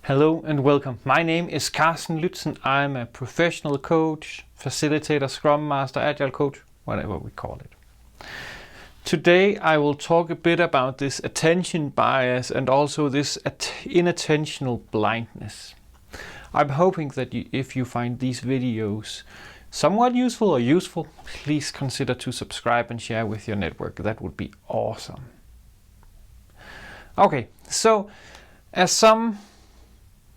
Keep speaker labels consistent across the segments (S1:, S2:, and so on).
S1: Hello and welcome. My name is Carsten Lützen. I'm a professional coach, facilitator, scrum master, agile coach, whatever we call it. Today I will talk a bit about this attention bias and also this inattentional blindness. I'm hoping that if you find these videos somewhat useful, please consider to subscribe and share with your network. That would be awesome. Okay, so as some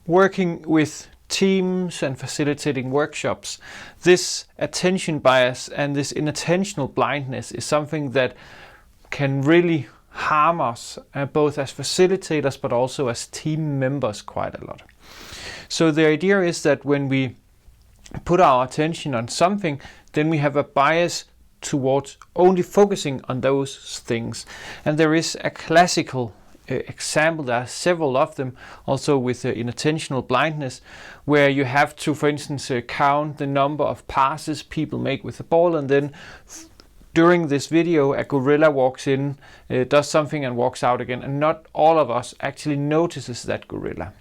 S1: working with teams and facilitating workshops, this attention bias and this inattentional blindness is something that can really harm us, both as facilitators but also as team members quite a lot. So the idea is that when we put our attention on something, then we have a bias towards only focusing on those things. And there is a classical example, there are several of them, also with inattentional blindness, where you have to, for instance, count the number of passes people make with the ball, and then during this video a gorilla walks in, does something and walks out again, and not all of us actually notices that gorilla.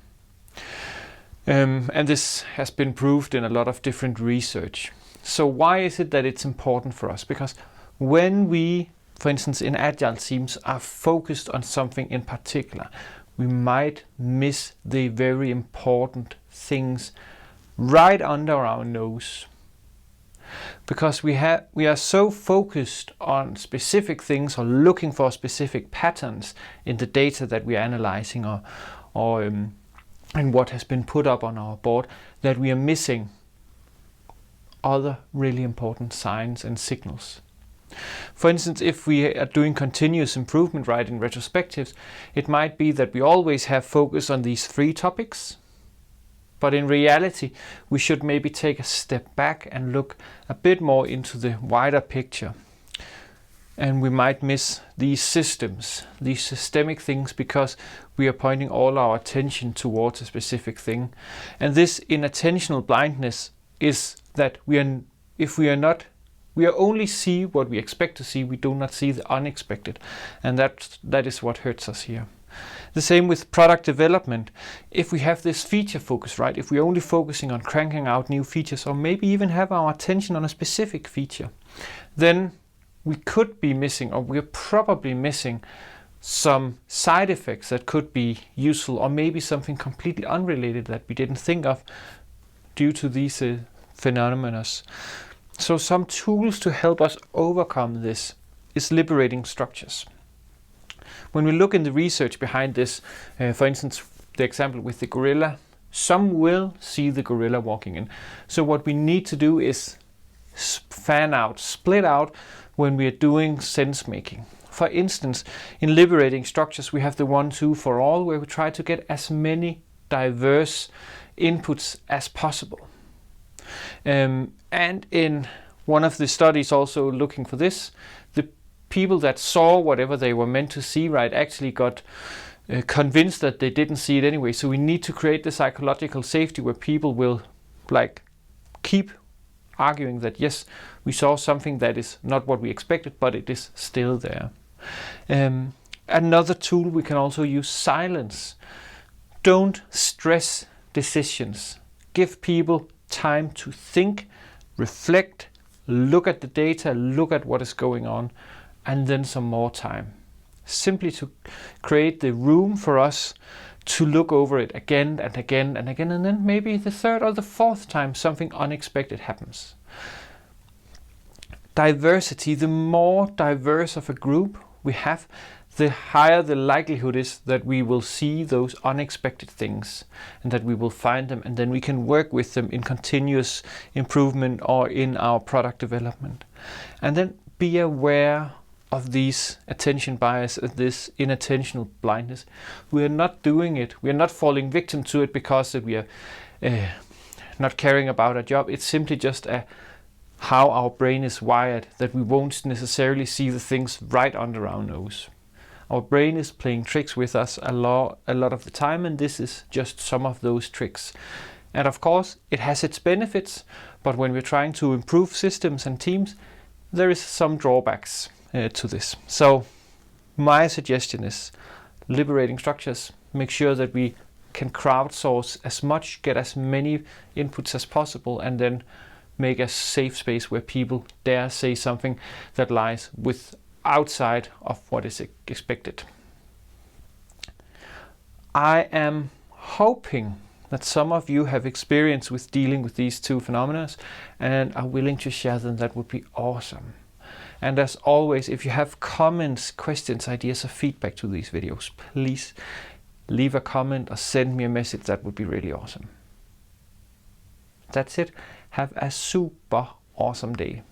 S1: And this has been proved in a lot of different research. So why is it that it's important for us? Because when we, for instance, in agile teams, are focused on something in particular, we might miss the very important things right under our nose. Because we are so focused on specific things or looking for specific patterns in the data that we are analyzing or in what has been put up on our board, that we are missing other really important signs and signals. For instance, if we are doing continuous improvement right in retrospectives, it might be that we always have focus on these 3 topics, but in reality we should maybe take a step back and look a bit more into the wider picture. And we might miss these systems, these systemic things, because we are pointing all our attention towards a specific thing. And this inattentional blindness is that we only see what we expect to see, we do not see the unexpected. And that is what hurts us here. The same with product development. If we have this feature focus, right, if we're only focusing on cranking out new features, or maybe even have our attention on a specific feature, then we could be missing, or we're probably missing, some side effects that could be useful, or maybe something completely unrelated that we didn't think of due to these phenomena. So some tools to help us overcome this is liberating structures. When we look in the research behind this, for instance, the example with the gorilla, some will see the gorilla walking in. So what we need to do is fan out, split out when we are doing sense making. For instance, in liberating structures, we have the 1-2 for all, where we try to get as many diverse inputs as possible. And in one of the studies also looking for this, the people that saw whatever they were meant to see, right, actually got convinced that they didn't see it anyway. So we need to create the psychological safety where people will keep arguing that yes, we saw something that is not what we expected, but it is still there. Another tool we can also use: silence. Don't stress decisions. Give people time to think, reflect, look at the data, look at what is going on, and then some more time. Simply to create the room for us to look over it again and again and again, and then maybe the 3rd or the 4th time something unexpected happens. Diversity. The more diverse of a group we have, the higher the likelihood is that we will see those unexpected things and that we will find them, and then we can work with them in continuous improvement or in our product development. And then be aware of these attention bias and this inattentional blindness. We are not doing it, we are not falling victim to it because we are not caring about our job. It's simply just how our brain is wired, that we won't necessarily see the things right under our nose. Our brain is playing tricks with us a lot of the time, and this is just some of those tricks. And of course, it has its benefits, but when we're trying to improve systems and teams, there is some drawbacks to this. So my suggestion is liberating structures. Make sure that we can crowdsource as much, get as many inputs as possible, and then make a safe space where people dare say something that lies outside of what is expected. I am hoping that some of you have experience with dealing with these two phenomena and are willing to share them. That would be awesome. And as always, if you have comments, questions, ideas, or feedback to these videos, please leave a comment or send me a message. That would be really awesome. That's it. Have a super awesome day.